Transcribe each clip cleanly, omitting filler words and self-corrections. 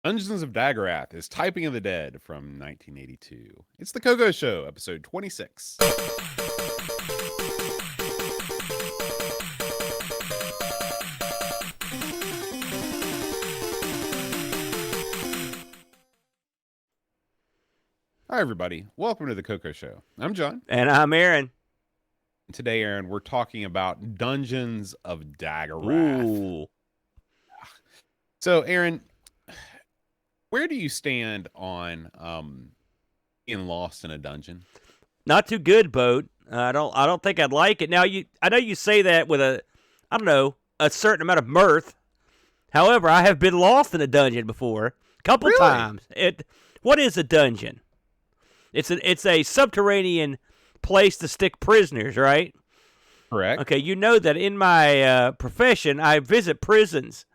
Dungeons of Daggorath is Typing of the Dead from 1982. It's the CoCo Show, episode 26. Hi, everybody. Welcome to the CoCo Show. I'm John. And I'm Aaron. Today, Aaron, we're talking about Dungeons of Daggorath. Ooh. So, Aaron, where do you stand on being lost in a dungeon? Not too good, Boat. I don't think I'd like it. Now, I know you say that with a certain amount of mirth. However, I have been lost in a dungeon before, a couple times. What is a dungeon? It's a subterranean place to stick prisoners, right? Correct. Okay, you know that in my profession, I visit prisons,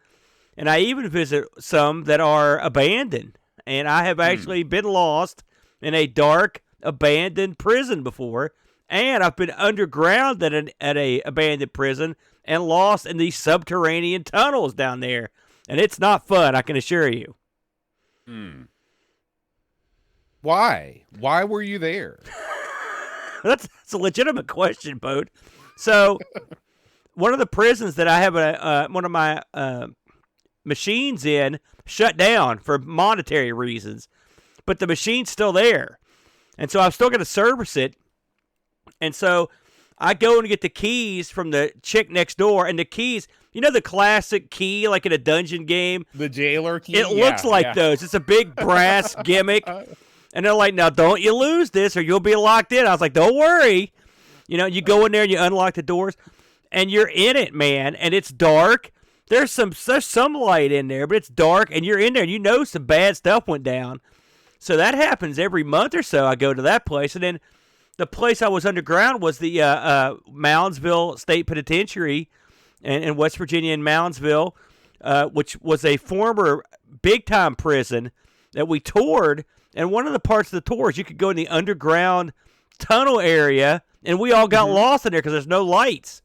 and I even visit some that are abandoned. And I have actually been lost in a dark, abandoned prison before, and I've been underground at a abandoned prison and lost in these subterranean tunnels down there. And it's not fun, I can assure you. Why? Why were you there? That's a legitimate question, Boat. So, one of the prisons that I have one of my machines in shut down for monetary reasons, but the machine's still there. And so I'm still going to service it. And so I go and get the keys from the chick next door, and the keys, you know the classic key like in a dungeon game? The jailer key? It looks like those. It's a big brass gimmick. And they're like, now don't you lose this or you'll be locked in. I was like, don't worry. You know, you go in there and you unlock the doors and you're in it, man. And it's dark. There's some light in there, but it's dark and you're in there and you know some bad stuff went down. So that happens every month or so. I go to that place. And then the place I was underground was the Moundsville State Penitentiary in West Virginia in Moundsville, which was a former big-time prison that we toured. And one of the parts of the tour is you could go in the underground tunnel area, and we all got lost in there because there's no lights.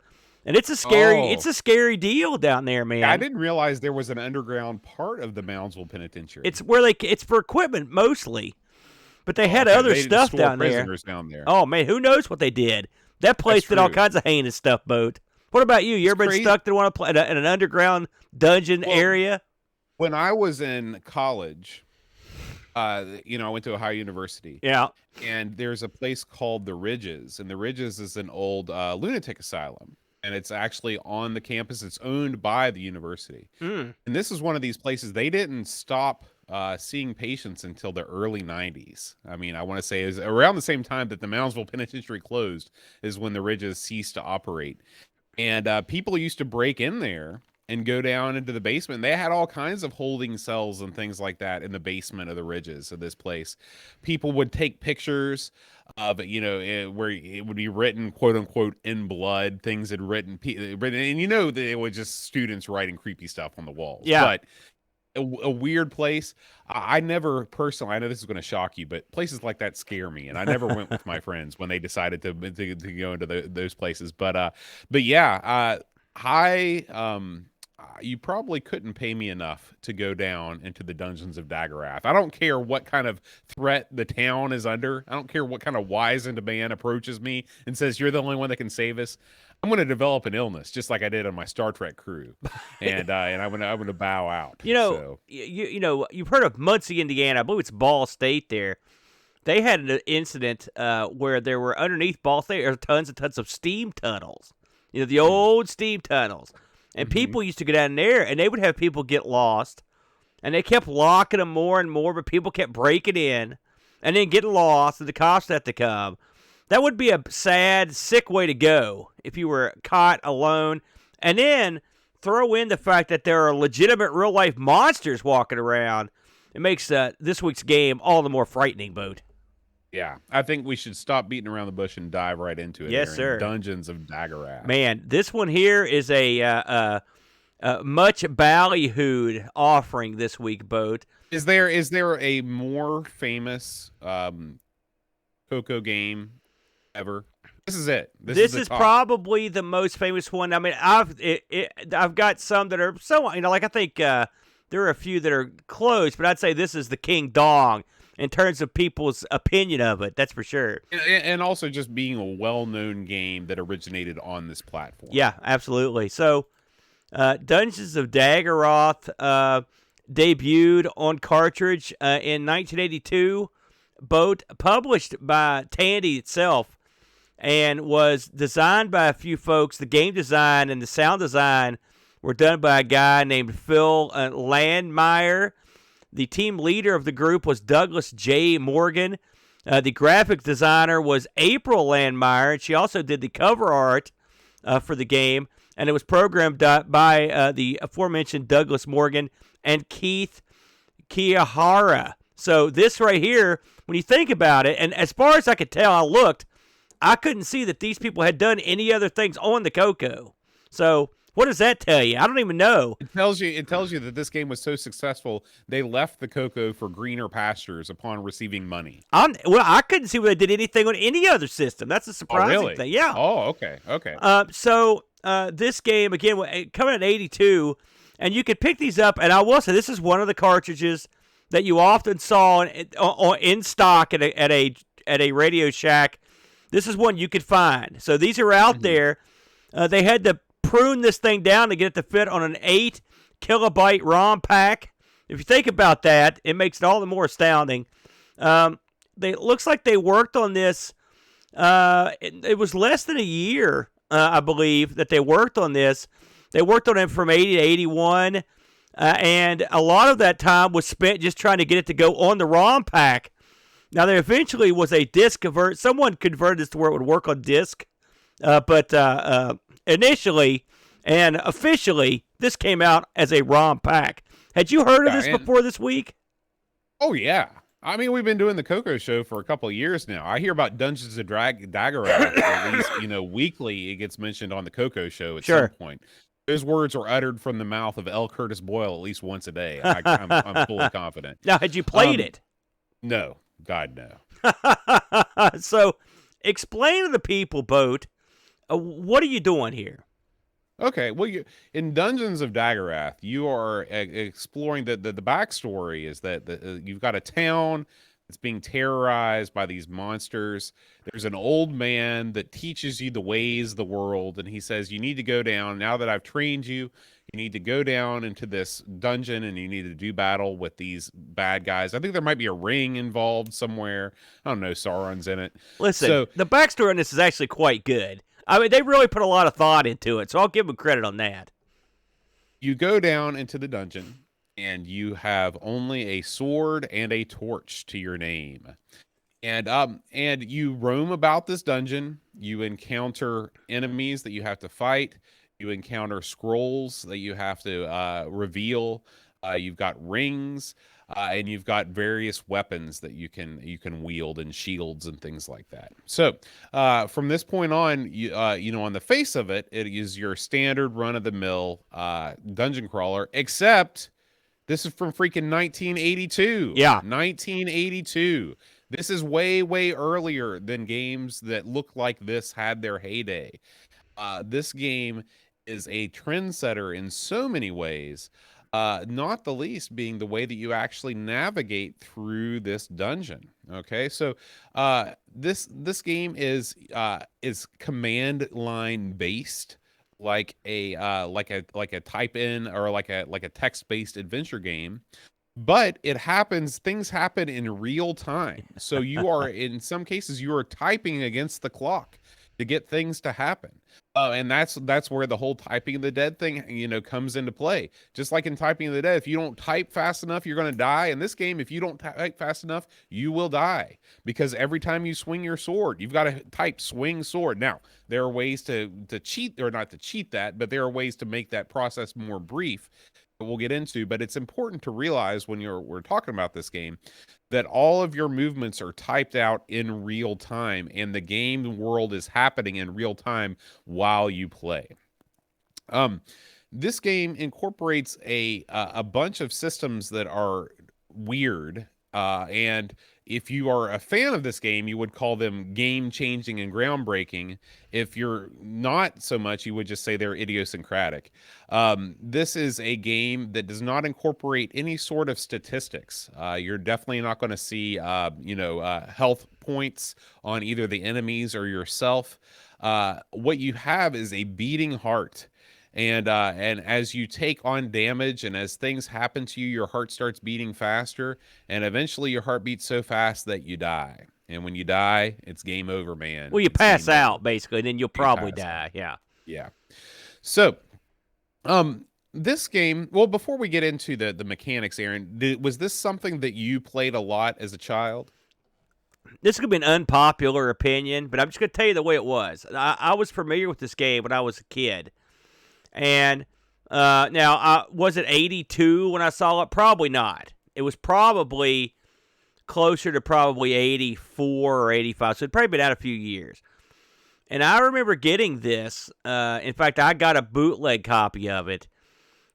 And it's a scary deal down there, man. Yeah, I didn't realize there was an underground part of the Moundsville Penitentiary. It's where it's for equipment mostly, but they had other stuff down there. Oh man, who knows what they did? That place did all kinds of heinous stuff, Boat. What about you? You ever been stuck in an underground dungeon area? When I was in college, I went to Ohio University. Yeah. And there's a place called the Ridges, and the Ridges is an old lunatic asylum. And it's actually on the campus. It's owned by the university. And this is one of these places. They didn't stop seeing patients until the early 90s. I mean, I want to say is around the same time that the Moundsville Penitentiary closed is when the Ridges ceased to operate. And people used to break in there and go down into the basement. They had all kinds of holding cells and things like that in the basement of the Ridges of this place. People would take pictures of, where it would be written, quote unquote, in blood. Things had written, and they were just students writing creepy stuff on the walls. Yeah. But a weird place. I never personally, I know this is going to shock you, but places like that scare me. And I never went with my friends when they decided to go into those places. But yeah, you probably couldn't pay me enough to go down into the Dungeons of Daggorath. I don't care what kind of threat the town is under. I don't care what kind of wizened man approaches me and says, you're the only one that can save us. I'm going to develop an illness, just like I did on my Star Trek crew. And I'm going to bow out. You've heard of Muncie, Indiana. I believe it's Ball State there. They had an incident where there were underneath Ball State, there were tons and tons of steam tunnels. The old steam tunnels. And people used to go down there, and they would have people get lost. And they kept locking them more and more, but people kept breaking in and then getting lost, and the cops had to come. That would be a sad, sick way to go if you were caught alone. And then throw in the fact that there are legitimate real-life monsters walking around. It makes this week's game all the more frightening, Boat. Yeah, I think we should stop beating around the bush and dive right into it. Yes, sir. Dungeons of Daggorath. Man, this one here is a much ballyhooed offering this week, Boat. Is there a more famous CoCo game ever? This is it. This is probably the most famous one. I mean, I've got some that are so, like I think There are a few that are close, but I'd say this is the King Dong in terms of people's opinion of it. That's for sure. And also just being a well-known game that originated on this platform. Yeah, absolutely. So, Dungeons of Daggorath debuted on cartridge in 1982, both published by Tandy itself, and was designed by a few folks. The game design and the sound design were done by a guy named Phil Landmeyer. The team leader of the group was Douglas J. Morgan. The graphic designer was April Landmeyer, and she also did the cover art for the game. And it was programmed by the aforementioned Douglas Morgan and Keith Kiyahara. So this right here, when you think about it, and as far as I could tell, I looked, I couldn't see that these people had done any other things on the CoCo. So what does that tell you? I don't even know. It tells you that this game was so successful, they left the CoCo for greener pastures upon receiving money. Well, I couldn't see where they did anything on any other system. That's a surprising thing. Yeah. Oh, okay. So this game, again, coming in 82, and you could pick these up, and I will say this is one of the cartridges that you often saw in stock at a Radio Shack. This is one you could find. So these are out there. They had to prune this thing down to get it to fit on an 8 kilobyte ROM pack. If you think about that, it makes it all the more astounding. It looks like they worked on this. It was less than a year, I believe, that they worked on this. They worked on it from 80 to 81, and a lot of that time was spent just trying to get it to go on the ROM pack. Now, there eventually was a disc convert. Someone converted this to where it would work on disc, but initially and officially, this came out as a ROM pack. Had you heard of this before this week? Oh, yeah. I mean, we've been doing the CoCo Show for a couple of years now. I hear about Dungeons of Daggorath at least, weekly. It gets mentioned on the CoCo Show at some point. Those words are uttered from the mouth of L. Curtis Boyle at least once a day. I'm fully confident. Now, had you played it? No. God, no. So, explain to the people, Boat, what are you doing here? Okay, well, in Dungeons of Daggorath, you are exploring the backstory is that you've got a town that's being terrorized by these monsters. There's an old man that teaches you the ways of the world, and he says, you need to go down, now that I've trained you, you need to go down into this dungeon, and you need to do battle with these bad guys. I think there might be a ring involved somewhere. I don't know, Sauron's in it. Listen, the backstory on this is actually quite good. I mean, they really put a lot of thought into it, so I'll give them credit on that. You go down into the dungeon, and you have only a sword and a torch to your name. And you roam about this dungeon. You encounter enemies that you have to fight. You encounter scrolls that you have to reveal. You've got rings, and you've got various weapons that you can wield, and shields and things like that. So from this point on, on the face of it, it is your standard run-of-the-mill dungeon crawler, except this is from freaking 1982. Yeah, 1982. This is way, way earlier than games that look like this had their heyday. This game is a trendsetter in so many ways, not the least being the way that you actually navigate through this dungeon. Okay, so this game is command line based, like a type in or like a text based adventure game. But things happen in real time. So you are, in some cases, you are typing against the clock to get things to happen. And that's where the whole typing of the dead thing, comes into play. Just like in typing of the dead, if you don't type fast enough, you're going to die. In this game, if you don't type fast enough, you will die. Because every time you swing your sword, you've got to type swing sword. Now, there are ways to cheat, or not to cheat that, but there are ways to make that process more brief that we'll get into. But it's important to realize when we're talking about this game that all of your movements are typed out in real time, and the game world is happening in real time while you play. This game incorporates a bunch of systems that are weird, and If you are a fan of this game, you would call them game-changing and groundbreaking. If you're not so much, you would just say they're idiosyncratic. This is a game that does not incorporate any sort of statistics. You're definitely not going to see, health points on either the enemies or yourself. What you have is a beating heart. And as you take on damage and as things happen to you, your heart starts beating faster, and eventually your heart beats so fast that you die. And when you die, it's game over, man. Well, you It's pass game over. out basically, and then you'll probably die. Yeah. Yeah. So, this game. Well, before we get into the mechanics, Aaron, was this something that you played a lot as a child? This could be an unpopular opinion, but I'm just going to tell you the way it was. I was familiar with this game when I was a kid. And now, was it 82 when I saw it? Probably not. It was probably closer to probably 84 or 85. So it'd probably been out a few years. And I remember getting this. In fact, I got a bootleg copy of it.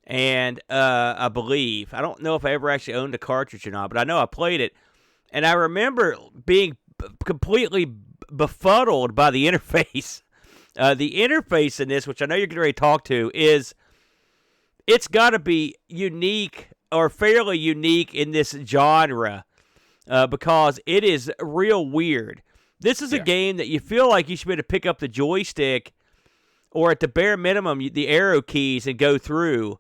And I believe, I don't know if I ever actually owned a cartridge or not, but I know I played it. And I remember being completely befuddled by the interface. The interface in this, which I know you're getting ready to talk to, it's got to be unique or fairly unique in this genre because it is real weird. This is a game that you feel like you should be able to pick up the joystick or at the bare minimum the arrow keys and go through.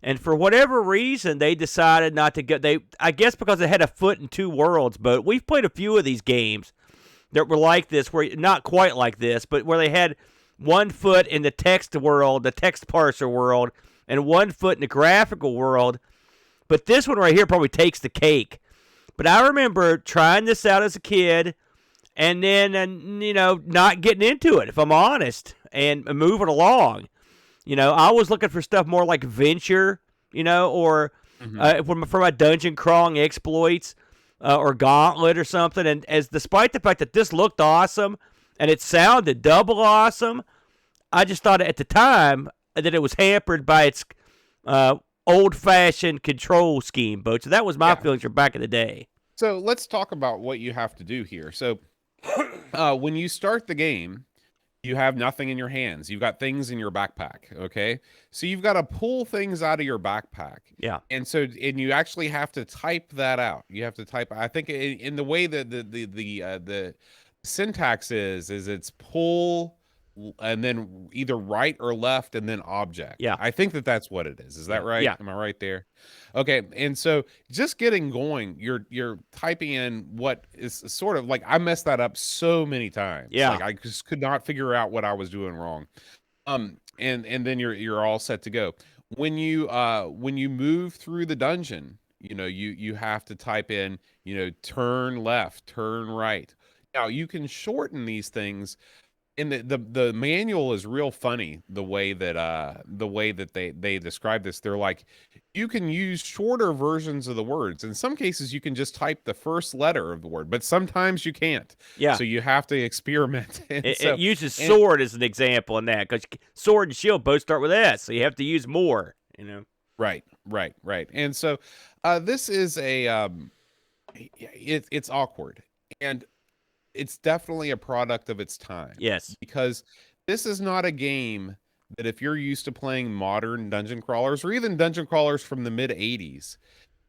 And for whatever reason, they decided not to go. I guess because they had a foot in two worlds. But we've played a few of these games that were like this, where not quite like this, but where they had one foot in the text world, the text parser world, and one foot in the graphical world. But this one right here probably takes the cake. But I remember trying this out as a kid, and then not getting into it, if I'm honest, and moving along. I was looking for stuff more like Venture, or for my dungeon crawling exploits, or Gauntlet or something. And despite the fact that this looked awesome and it sounded double awesome, I just thought at the time that it was hampered by its old-fashioned control scheme, Bo. So that was my feelings from back in the day. So let's talk about what you have to do here. So when you start the game, you have nothing in your hands. You've got things in your backpack, okay? So you've got to pull things out of your backpack. Yeah. And you actually have to type that out. You have to type, I think in the way that the syntax is it's pull and then either right or left and then object. Yeah. I think that's what it is. Is that right? Yeah. Am I right there? Okay. And so just getting going, you're typing in what is sort of like, I messed that up so many times. Yeah. Like I just could not figure out what I was doing wrong. And then you're all set to go. When you move through the dungeon, you have to type in, turn left, turn right. Now you can shorten these things. And the manual is real funny the way that they describe this. They're like, you can use shorter versions of the words. In some cases, you can just type the first letter of the word, but sometimes you can't. Yeah. So you have to experiment. It uses sword as an example in that, because sword and shield both start with S, so you have to use more. Right. And so this is it's awkward, and it's definitely a product of its time. Yes. Because this is not a game that if you're used to playing modern dungeon crawlers or even dungeon crawlers from the mid 80s,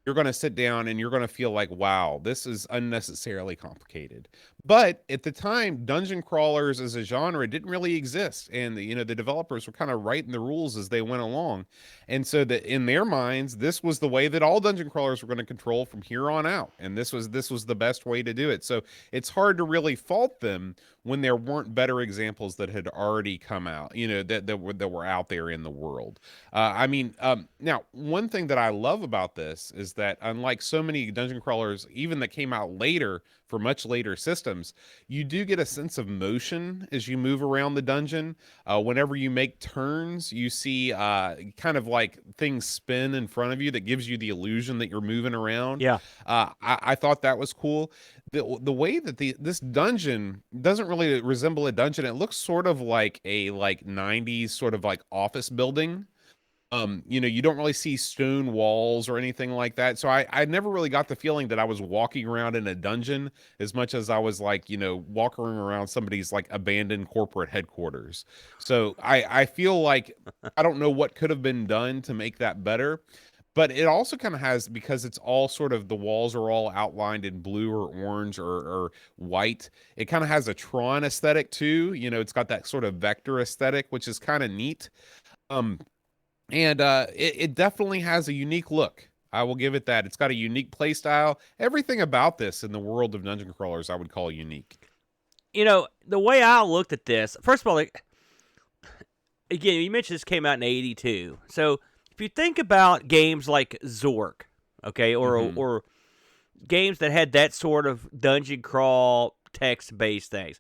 you're going to sit down and you're going to feel like, wow, this is unnecessarily complicated. But at the time, dungeon crawlers as a genre didn't really exist. And, the developers were kind of writing the rules as they went along. And so that in their minds, this was the way that all dungeon crawlers were going to control from here on out. And this was the best way to do it. So it's hard to really fault them when there weren't better examples that had already come out, that were out there in the world. Now, one thing that I love about this is that unlike so many dungeon crawlers, even that came out later for much later systems, you do get a sense of motion as you move around the dungeon. Whenever you make turns, you see kind of like things spin in front of you that gives you the illusion that you're moving around. Yeah. I thought that was cool. The way that this dungeon doesn't really resemble a dungeon. It looks sort of like a 90s sort of like office building. You don't really see stone walls or anything like that. So I never really got the feeling that I was walking around in a dungeon as much as I was like, walking around somebody's like abandoned corporate headquarters. So I feel like I don't know what could have been done to make that better. But it also kind of has, because it's all sort of, the walls are all outlined in blue or orange or white. It kind of has a Tron aesthetic too. It's got that sort of vector aesthetic, which is kind of neat. Um, and it definitely has a unique look. I will give it that. It's got a unique play style. Everything about this in the world of dungeon crawlers, I would call unique. The way I looked at this, first of all, like, again, you mentioned this came out in '82. So if you think about games like Zork, okay, or games that had that sort of dungeon crawl text-based things,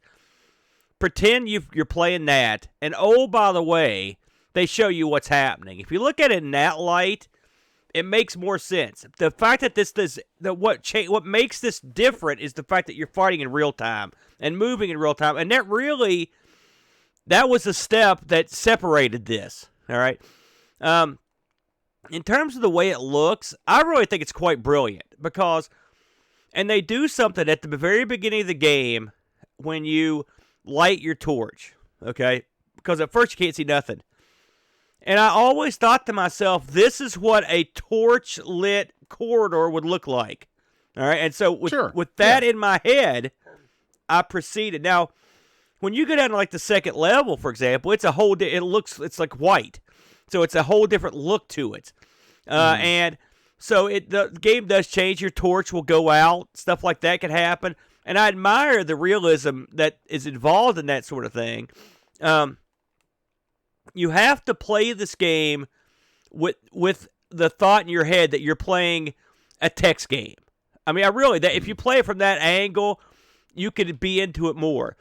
pretend you're playing that, and oh, by the way, they show you what's happening. If you look at it in that light, it makes more sense. The fact that what makes this different is the fact that you're fighting in real time and moving in real time, and that was a step that separated this. All right. In terms of the way it looks, I really think it's quite brilliant and they do something at the very beginning of the game when you light your torch. Okay, because at first you can't see nothing. And I always thought to myself, this is what a torch-lit corridor would look like. All right, and so with that in my head, I proceeded. Now, when you go down to like the second level, for example, it's like white, so it's a whole different look to it. And so the game does change. Your torch will go out, stuff like that can happen, and I admire the realism that is involved in that sort of thing. You have to play this game with the thought in your head that you're playing a text game. I mean, if you play it from that angle, you could be into it more.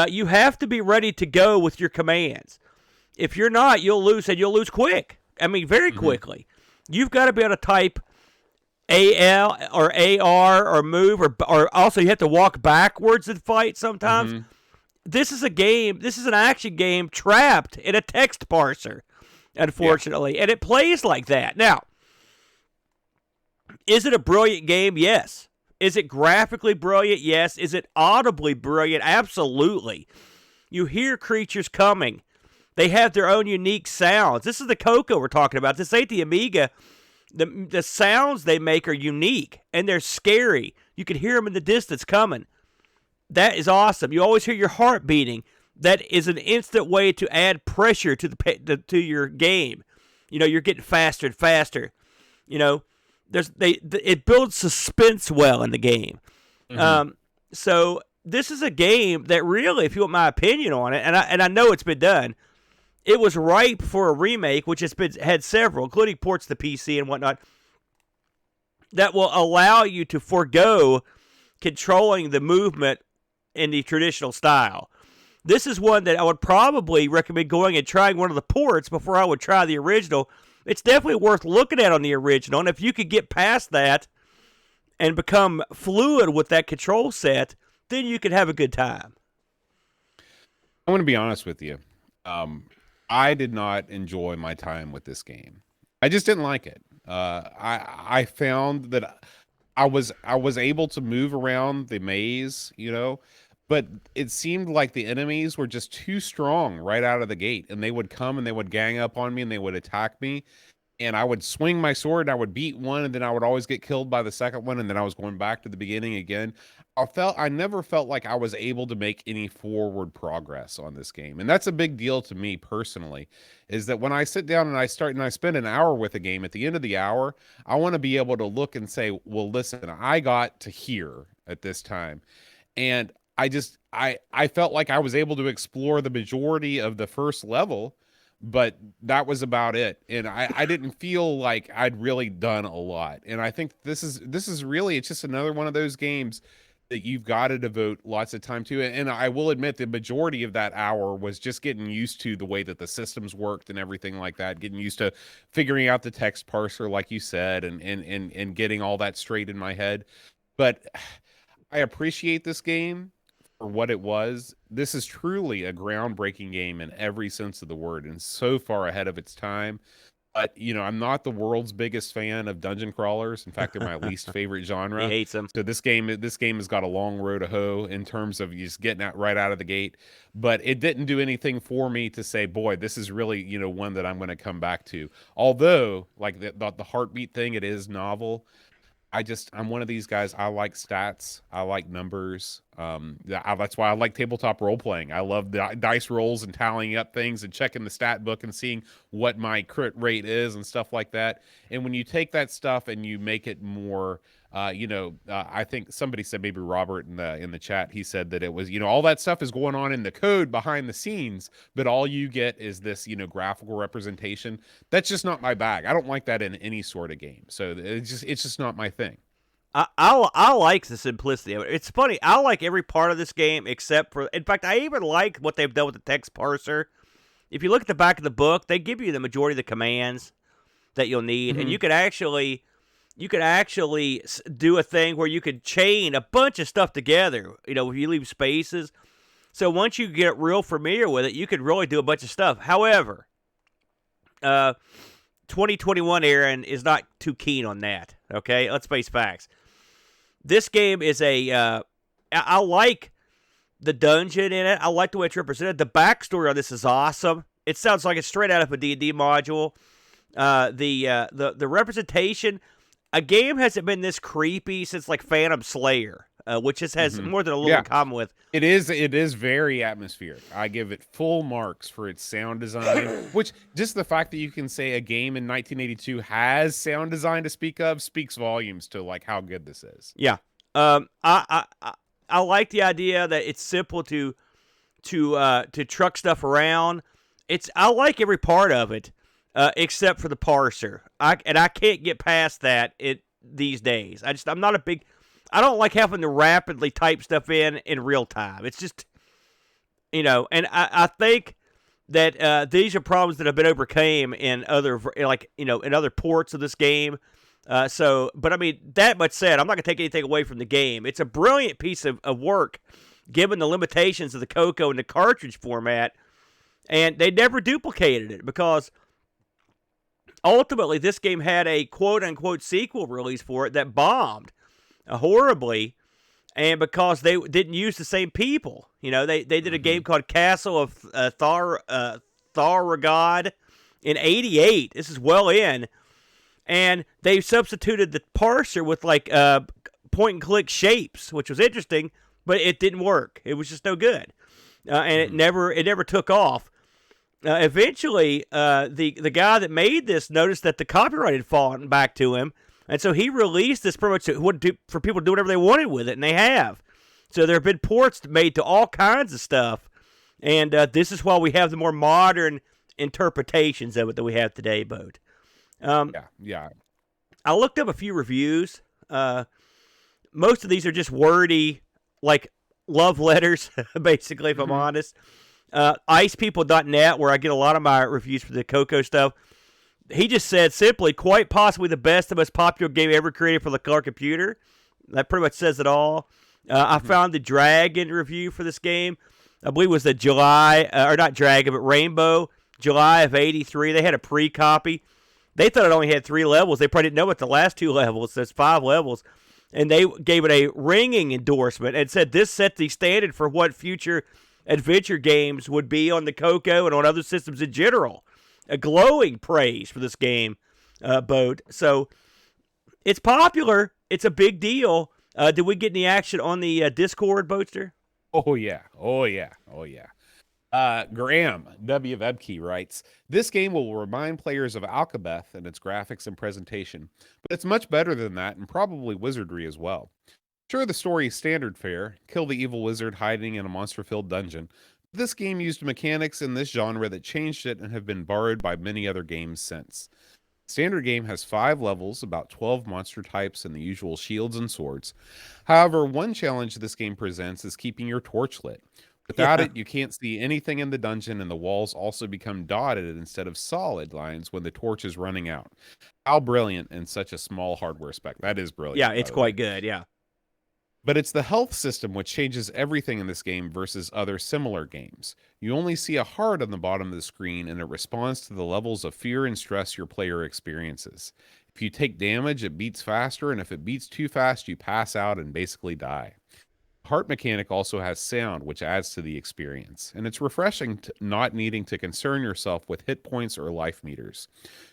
You have to be ready to go with your commands. If you're not, you'll lose, and you'll lose quick. I mean, very quickly. You've got to be able to type AL or AR or move, or also you have to walk backwards and fight sometimes. This is an action game trapped in a text parser, unfortunately, and it plays like that. Now, is it a brilliant game? Yes. Is it graphically brilliant? Yes. Is it audibly brilliant? Absolutely. You hear creatures coming. They have their own unique sounds. This is the CoCo we're talking about. This ain't the Amiga. The sounds they make are unique, and they're scary. You can hear them in the distance coming. That is awesome. You always hear your heart beating. That is an instant way to add pressure to your game. You're getting faster and faster. It builds suspense well in the game. So this is a game that really, if you want my opinion on it, and I know it's been done, it was ripe for a remake, which had several, including ports to PC and whatnot, that will allow you to forego controlling the movement in the traditional style. This is one that I would probably recommend going and trying one of the ports before I would try the original. It's definitely worth looking at on the original, and if you could get past that and become fluid with that control set, then you could have a good time. I want to be honest with you. I did not enjoy my time with this game. I just didn't like it. I found that I was able to move around the maze, but it seemed like the enemies were just too strong right out of the gate, and they would come and they would gang up on me and they would attack me, and I would swing my sword and I would beat one, and then I would always get killed by the second one, and then I was going back to the beginning again. I never felt like I was able to make any forward progress on this game, and that's a big deal to me personally, is that when I sit down and I spend an hour with a game, at the end of the hour, I want to be able to look and say, well, listen, I got to here at this time, and I felt like I was able to explore the majority of the first level, but that was about it. And I didn't feel like I'd really done a lot. And I think this is really, it's just another one of those games that you've got to devote lots of time to. And I will admit the majority of that hour was just getting used to the way that the systems worked and everything like that, getting used to figuring out the text parser, like you said, and getting all that straight in my head. But I appreciate this game for what it was. This is truly a groundbreaking game in every sense of the word, and so far ahead of its time. But, I'm not the world's biggest fan of dungeon crawlers. In fact, they're my least favorite He genre. hates them. So this game has got a long road to hoe in terms of just getting out right out of the gate. But it didn't do anything for me to say, boy, this is really, one that I'm going to come back to. Although, like the heartbeat thing, it is novel. I'm one of these guys. I like stats. I like numbers. That's why I like tabletop role playing. I love the dice rolls and tallying up things and checking the stat book and seeing what my crit rate is and stuff like that. And when you take that stuff and you make it more, I think somebody said, maybe Robert in the chat, he said that it was, all that stuff is going on in the code behind the scenes, but all you get is this, graphical representation. That's just not my bag. I don't like that in any sort of game. So it's just not my thing. I like the simplicity of it. It's funny. I like every part of this game except for. In fact, I even like what they've done with the text parser. If you look at the back of the book, they give you the majority of the commands that you'll need, and you could actually do a thing where you could chain a bunch of stuff together. If you leave spaces. So once you get real familiar with it, you could really do a bunch of stuff. However, 2021 Aaron is not too keen on that. Okay, let's face facts. This game is I like the dungeon in it. I like the way it's represented. The backstory on this is awesome. It sounds like it's straight out of a D&D module. The representation, a game hasn't been this creepy since like Phantom Slayer, which has more than a little in common with. It is very atmospheric. I give it full marks for its sound design, which just the fact that you can say a game in 1982 has sound design to speak of speaks volumes to like how good this is. Yeah. I like the idea that it's simple to truck stuff around. I like every part of it, except for the parser. I can't get past that these days. I'm not a big. I don't like having to rapidly type stuff in real time. It's just, and I think that these are problems that have been overcame in other, in other ports of this game. But I mean, that much said, I'm not going to take anything away from the game. It's a brilliant piece of work, given the limitations of the CoCo and the cartridge format, and they never duplicated it because ultimately this game had a quote-unquote sequel release for it that bombed horribly, and because they didn't use the same people. They did a game called Castle of Tharagod in '88. This is well in, and they substituted the parser with like point-and-click shapes, which was interesting, but it didn't work. It was just no good, and it never took off. Eventually, the guy that made this noticed that the copyright had fallen back to him. And so he released this pretty much for people to do whatever they wanted with it, and they have. So there have been ports made to all kinds of stuff, and this is why we have the more modern interpretations of it that we have today, Boat. Yeah. I looked up a few reviews. Most of these are just wordy, like love letters, basically, if I'm honest. IcePeople.net, where I get a lot of my reviews for the CoCo stuff. He just said simply, quite possibly the best and most popular game ever created for the color computer. That pretty much says it all. I found the Dragon review for this game. I believe it was the July, or not Dragon, but Rainbow, July of '83. They had a pre-copy. They thought it only had 3 levels. They probably didn't know what the last 2 levels. There's 5 levels. And they gave it a ringing endorsement and said this set the standard for what future adventure games would be on the CoCo and on other systems in general. A glowing praise for this game, Boat. So it's popular. It's a big deal. Did we get any action on the Discord, Boatster? Oh yeah. Graham W. Vebke writes, this game will remind players of Alcabeth and its graphics and presentation, but it's much better than that and probably wizardry as well. Sure, the story is standard fare, kill the evil wizard hiding in a monster-filled dungeon. This game used mechanics in this genre that changed it and have been borrowed by many other games since. Standard game has 5 levels, about 12 monster types, and the usual shields and swords. However, one challenge this game presents is keeping your torch lit. Without it, you can't see anything in the dungeon, and the walls also become dotted instead of solid lines when the torch is running out. How brilliant in such a small hardware spec. That is brilliant. Yeah, it's quite good, yeah. But it's the health system which changes everything in this game versus other similar games. You only see a heart on the bottom of the screen, and it responds to the levels of fear and stress your player experiences. If you take damage, it beats faster, and if it beats too fast, you pass out and basically die. Heart mechanic also has sound, which adds to the experience, and it's refreshing not needing to concern yourself with hit points or life meters.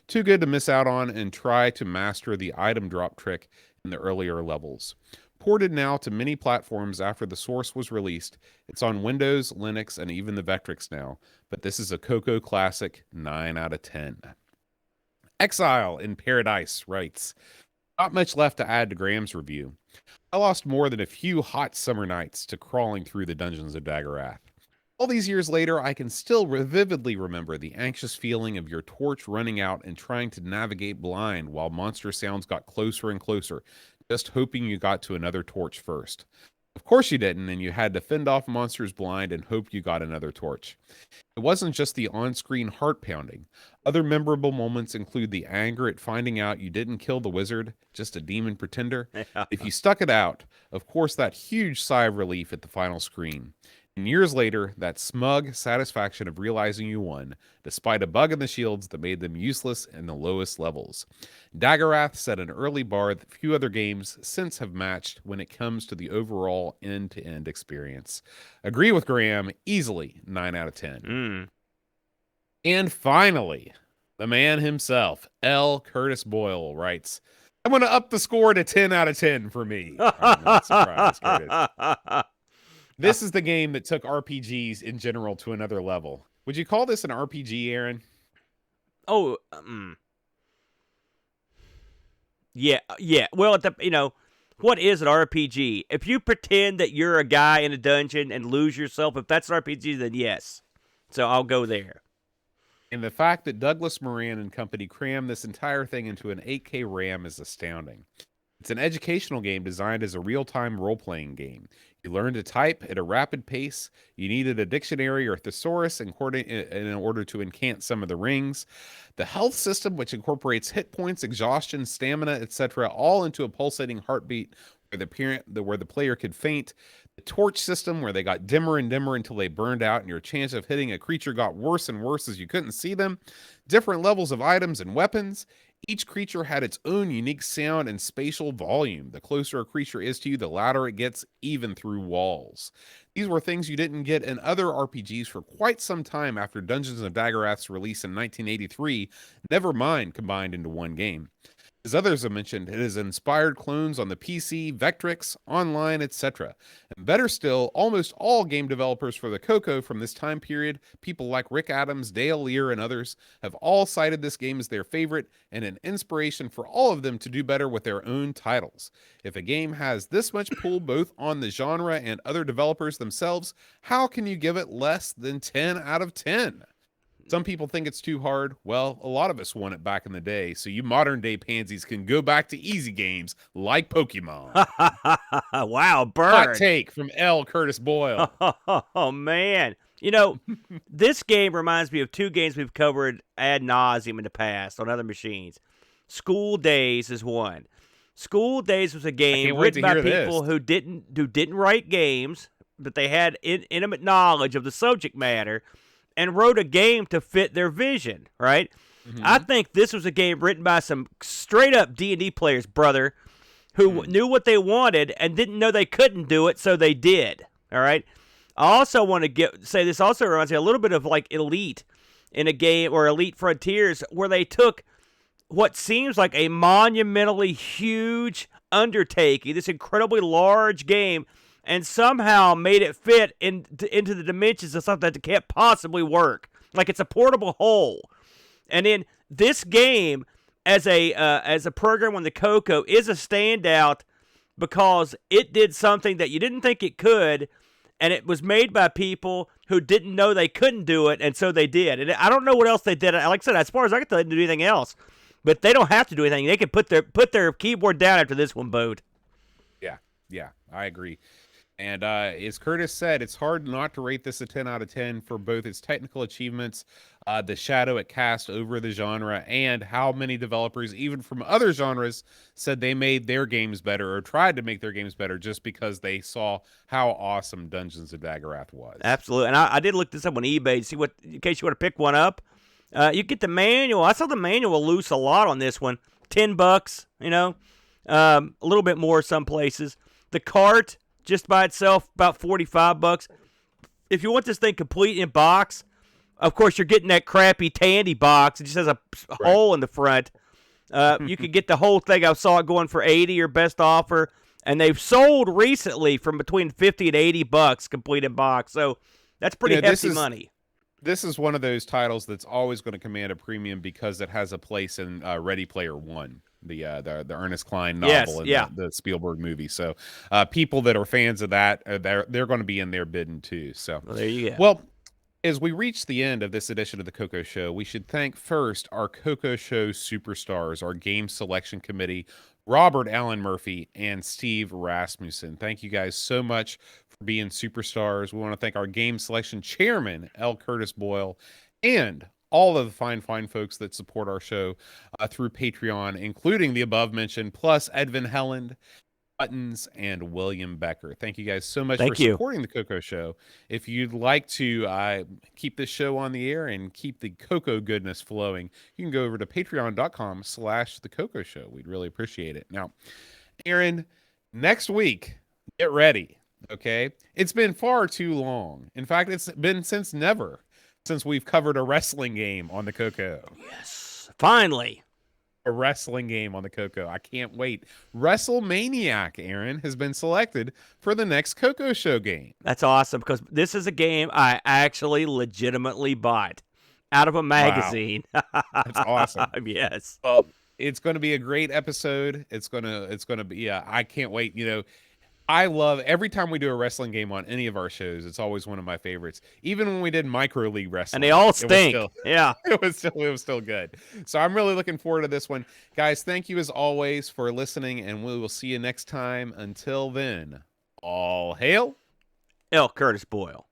Too good to miss out on, and try to master the item drop trick in the earlier levels. Ported now to many platforms after the Source was released, it's on Windows, Linux, and even the Vectrix now, but this is a CoCo classic 9 out of 10. Exile in Paradise writes, not much left to add to Graham's review. I lost more than a few hot summer nights to crawling through the dungeons of Daggorath. All these years later, I can still vividly remember the anxious feeling of your torch running out and trying to navigate blind while monster sounds got closer and closer, just hoping you got to another torch first. Of course you didn't, and you had to fend off monsters blind and hope you got another torch. It wasn't just the on-screen heart pounding. Other memorable moments include the anger at finding out you didn't kill the wizard, just a demon pretender. If you stuck it out, of course that huge sigh of relief at the final screen. And years later, that smug satisfaction of realizing you won, despite a bug in the shields that made them useless in the lowest levels. Daggorath set an early bar that few other games since have matched when it comes to the overall end-to-end experience. Agree with Graham, easily 9 out of 10. And finally, the man himself, L. Curtis Boyle, writes, I'm going to up the score to 10 out of 10 for me. I'm not surprised, Curtis. This is the game that took RPGs in general to another level. Would you call this an RPG, Aaron? Oh, yeah. Well, what is an RPG? If you pretend that you're a guy in a dungeon and lose yourself, if that's an RPG, then yes. So I'll go there. And the fact that Douglas Moran and company crammed this entire thing into an 8K RAM is astounding. It's an educational game designed as a real-time role-playing game. You learn to type at a rapid pace. You needed a dictionary or thesaurus in order to incant some of the rings. The health system, which incorporates hit points, exhaustion, stamina, etc., all into a pulsating heartbeat where the player could faint. The torch system, where they got dimmer and dimmer until they burned out and your chance of hitting a creature got worse and worse as you couldn't see them. Different levels of items and weapons. Each creature had its own unique sound and spatial volume. The closer a creature is to you, the louder it gets, even through walls. These were things you didn't get in other RPGs for quite some time after Dungeons of Daggorath's release in 1983, never mind combined into one game. As others have mentioned, it has inspired clones on the PC, Vectrix, online, etc. And better still, almost all game developers for the CoCo from this time period, people like Rick Adams, Dale Lear, and others, have all cited this game as their favorite and an inspiration for all of them to do better with their own titles. If a game has this much pull both on the genre and other developers themselves, how can you give it less than 10 out of 10? Some people think it's too hard. Well, a lot of us won it back in the day, so you modern day pansies can go back to easy games like Pokemon. Wow, burn. Hot take from L. Curtis Boyle. Oh, man. This game reminds me of two games we've covered ad nauseum in the past on other machines. School Days is one. School Days was a game written by people who didn't write games, but they had intimate knowledge of the subject matter, and wrote a game to fit their vision, right? Mm-hmm. I think this was a game written by some straight-up D&D players, brother, who knew what they wanted and didn't know they couldn't do it, so they did, all right? I also want to say this also reminds me a little bit of like Elite in a game, or Elite Frontiers, where they took what seems like a monumentally huge undertaking, this incredibly large game, and somehow made it fit into the dimensions of something that can't possibly work. Like it's a portable whole. And then this game, as a program on the CoCo, is a standout because it did something that you didn't think it could, and it was made by people who didn't know they couldn't do it, and so they did. And I don't know what else they did. Like I said, as far as I can tell, they didn't do anything else. But they don't have to do anything. They can put their keyboard down after this one, Bode. Yeah, I agree. And as Curtis said, it's hard not to rate this a 10 out of 10 for both its technical achievements, the shadow it cast over the genre, and how many developers, even from other genres, said they made their games better or tried to make their games better just because they saw how awesome Dungeons of Daggorath was. Absolutely. And I did look this up on eBay to see what, in case you want to pick one up. You get the manual. I saw the manual loose a lot on this one. $10, a little bit more some places. The cart just by itself about $45. If you want this thing complete in box, of course you're getting that crappy Tandy box. It just has a hole in the front. You could get the whole thing. I saw it going for $80 or best offer, and they've sold recently from between $50 and $80 complete in box. So that's pretty hefty money. This is one of those titles that's always going to command a premium because it has a place in Ready Player One, the Ernest Cline novel and the Spielberg movie. So people that are fans of that, they're going to be in there bidding too. So there you go. Well, as we reach the end of this edition of the CoCo Show, we should thank first our CoCo Show superstars, our game selection committee, Robert Allen Murphy and Steve Rasmussen. Thank you guys so much for being superstars. We want to thank our game selection chairman, L. Curtis Boyle, and all of the fine folks that support our show through Patreon, including the above mentioned, plus Edvin Helland, Buttons, and William Becker. Thank you guys so much for supporting the CoCo Show. If you'd like to keep this show on the air and keep the CoCo goodness flowing, you can go over to patreon.com/the CoCo Show. We'd really appreciate it. Now, Aaron, next week, get ready, okay? It's been far too long. In fact, it's been since we've covered a wrestling game on the CoCo. Yes, finally. A wrestling game on the CoCo. I can't wait. WrestleManiac, Aaron, has been selected for the next CoCo Show game. That's awesome because this is a game I actually legitimately bought out of a magazine. Wow. That's awesome. Yes. Well, it's going to be a great episode. It's going to be, I can't wait. I love every time we do a wrestling game on any of our shows. It's always one of my favorites. Even when we did micro league wrestling, and they all stink. It was still good. So I'm really looking forward to this one, guys. Thank you as always for listening, and we will see you next time. Until then, all hail L. Curtis Boyle.